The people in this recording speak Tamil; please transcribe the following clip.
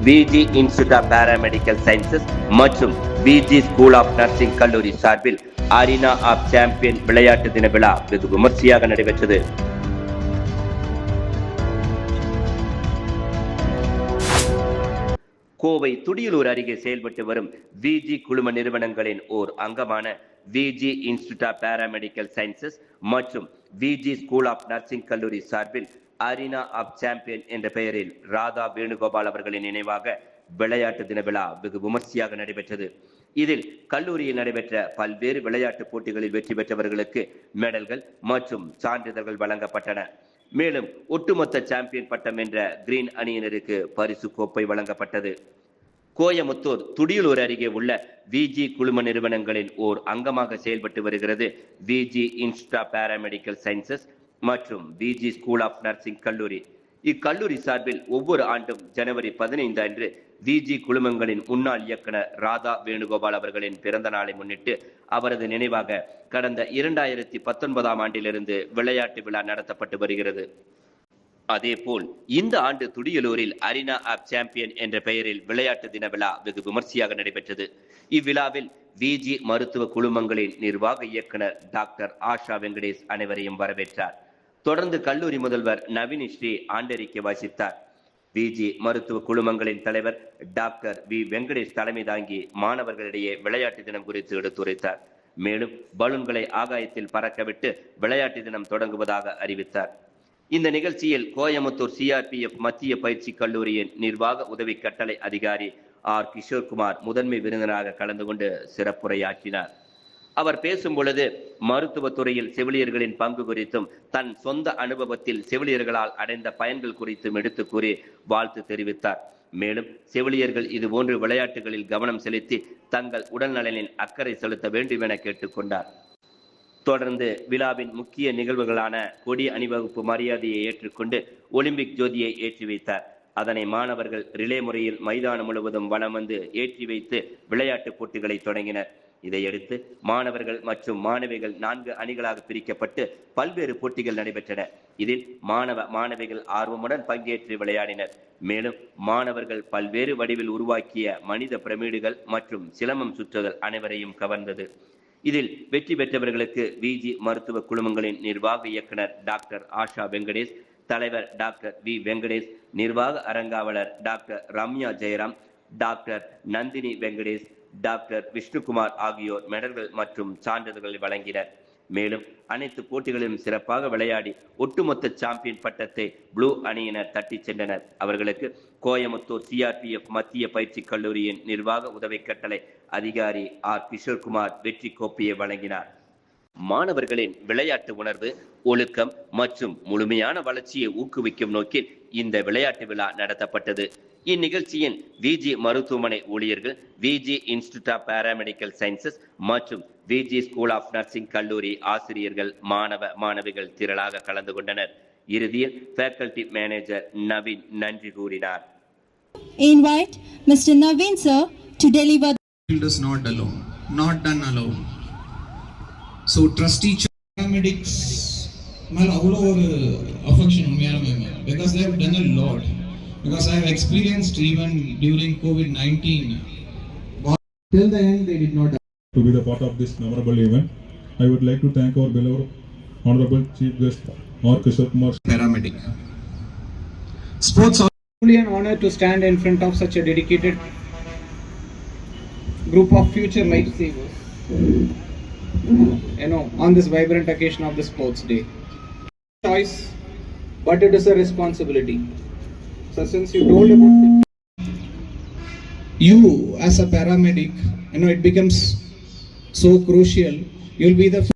Viji institute of paramedical sciences மற்றும் விஜி ஸ்கூல் ஆஃப் நர்சிங் கல்லூரி சார்பில் அரீனா ஆஃப் சாம்பியன் விளையாட்டு தின விழா வெகு விமர்சையாக நடைபெற்றது. கோவை துடியலூர் அருகே செயல்பட்டு வரும் விஜி குழும நிறுவனங்களின் ஓர் அங்கமான VG institute of paramedical sciences மற்றும் விஜி ஸ்கூல் ஆஃப் நர்சிங் கல்லூரி சார்பில் அரீனா ஆஃப் சாம்பியன் என்ற பெயரில் ராதா வேணுகோபால் அவர்களின் நினைவாக விளையாட்டு தின விழா வெகு விமர்சையாக நடைபெற்றது. இதில் கல்லூரியில் நடைபெற்ற பல்வேறு விளையாட்டு போட்டிகளில் வெற்றி பெற்றவர்களுக்கு மெடல்கள் மற்றும் சான்றிதழ்கள் வழங்கப்பட்டன. மேலும் ஒட்டுமொத்த சாம்பியன் பட்டம் என்ற கிரீன் அணியினருக்கு பரிசு கோப்பை வழங்கப்பட்டது. கோயமுத்தூர் துடியலூர் அருகே உள்ள விஜி குழும நிறுவனங்களின் ஓர் அங்கமாக செயல்பட்டு வருகிறது V G institute of paramedical sciences மற்றும் விஜி ஸ்கூல் ஆஃப் நர்சிங் கல்லூரி. இக்கல்லூரி சார்பில் ஒவ்வொரு ஆண்டும் ஜனவரி 15 அன்று விஜி குழுமங்களின் முன்னாள் இயக்குனர் ராதா வேணுகோபால் அவர்களின் பிறந்த நாளை முன்னிட்டு அவரது நினைவாக கடந்த 2019 ஆண்டிலிருந்து விளையாட்டு விழா நடத்தப்பட்டு வருகிறது. அதேபோல் இந்த ஆண்டு துடியலூரில் அரீனா ஆஃப் சாம்பியன் என்ற பெயரில் விளையாட்டு தின விழா வெகு விமர்சையாக நடைபெற்றது. இவ்விழாவில் விஜி மருத்துவ குழுமங்களின் நிர்வாக இயக்குனர் டாக்டர் ஆஷா வெங்கடேஷ் அனைவரையும் வரவேற்றார். தொடர்ந்து கல்லூரி முதல்வர் நவீன் ஸ்ரீ ஆண்டறிக்கை வாசித்தார். விஜி மருத்துவ குழுமங்களின் தலைவர் டாக்டர் வி வெங்கடேஷ் தலைமை தாங்கி மாணவர்களிடையே விளையாட்டு தினம் குறித்து எடுத்துரைத்தார். மேலும் பலூன்களை ஆகாயத்தில் பறக்கவிட்டு விளையாட்டு தினம் தொடங்குவதாக அறிவித்தார். இந்த நிகழ்ச்சியில் கோயமுத்தூர் சிஆர்பிஎஃப் மத்திய பயிற்சி கல்லூரியின் நிர்வாக உதவி கட்டளை அதிகாரி ஆர் கிஷோர்குமார் முதன்மை விருந்தினராக கலந்து கொண்டு சிறப்புரையாற்றினார். அவர் பேசும் பொழுது மருத்துவத்துறையில் செவிலியர்களின் பங்கு குறித்தும் தன் சொந்த அனுபவத்தில் செவிலியர்களால் அடைந்த பயன்கள் குறித்தும் எடுத்து கூறி வாழ்த்து தெரிவித்தார். மேலும் செவிலியர்கள் இதுபோன்று விளையாட்டுகளில் கவனம் செலுத்தி தங்கள் உடல் நலனில் அக்கறை செலுத்த வேண்டும் என கேட்டுக்கொண்டார். தொடர்ந்து விழாவின் முக்கிய நிகழ்வுகளான கொடி அணிவகுப்பு மரியாதையை ஏற்றுக்கொண்டு ஒலிம்பிக் ஜோதியை ஏற்றி வைத்தார். அதனை மாணவர்கள் ரிலே முறையில் மைதானம் முழுவதும் வலம் வந்து ஏற்றி வைத்து விளையாட்டு போட்டிகளை தொடங்கினர். இதையடுத்து மாணவர்கள் மற்றும் மாணவிகள் 4 அணிகளாக பிரிக்கப்பட்டு பல்வேறு போட்டிகள் நடைபெற்றன. இதில் மாணவிகள் ஆர்வமுடன் பங்கேற்று விளையாடினர். மேலும் மாணவர்கள் பல்வேறு வடிவில் உருவாக்கிய மனித பிரமிடுகள் மற்றும் சிலம்பம் சுற்றுதல் அனைவரையும் கவர்ந்தது. இதில் வெற்றி பெற்றவர்களுக்கு விஜி மருத்துவ குழுமங்களின் நிர்வாக இயக்குனர் டாக்டர் ஆஷா வெங்கடேஷ், தலைவர் டாக்டர் வி வெங்கடேஷ், நிர்வாக அரங்காவலர் doctor Ramya Jayaram, doctor Nandini Venkatesh, doctor Vishnukumar ஆகியோர் மெடல்கள் மற்றும் சான்றிதழ்களை வழங்கினர். மேலும் அனைத்து போட்டிகளிலும் சிறப்பாக விளையாடி ஒட்டுமொத்த சாம்பியன் பட்டத்தை ப்ளூ அணியினர் தட்டி சென்றனர். அவர்களுக்கு கோயமுத்தூர் சிஆர்பிஎஃப் மத்திய பயிற்சி கல்லூரியின் நிர்வாக உதவி கட்டளை அதிகாரி ஆர் கிஷோர்குமார் வெற்றி கோப்பையை வழங்கினார். மாணவர்களின் விளையாட்டு உணர்வு, ஒழுக்கம் மற்றும் முழுமையான வளர்ச்சியை ஊக்குவிக்கும் நோக்கில் இந்த விளையாட்டு விழா நடத்தப்பட்டது. இந்நிகழ்ச்சியின் விஜி மருத்துவமனை ஊழியர்கள், V G institute of paramedical sciences மற்றும் விஜி ஸ்கூல் ஆஃப் நர்சிங் கல்லூரி ஆசிரியர்கள், மாணவிகள் திரளாக கலந்து கொண்டனர். இறுதியில் ஃபேக்கல்டி மேனேஜர் நவீன் நன்றி கூறினார். Invite Mr. Naveen sir to deliver. Field is not alone, not done alone. So trustee paramedics மேல அவ்வளோ ஒரு அஃபெக்ஷன் உண்மையாலுமே, because they have done a lot. Because I have experienced even during COVID-19. Till the end they did not die. To be the part of this memorable event, I would like to thank our beloved Honorable Chief Guest R. Kishore Kumar. Paramedic. Sports are truly an honor to stand in front of such a dedicated group of future lifesavers, on this vibrant occasion of the Sports Day. Choice, but it is a responsibility. So since you told about you as a paramedic, it becomes so crucial. You'll be the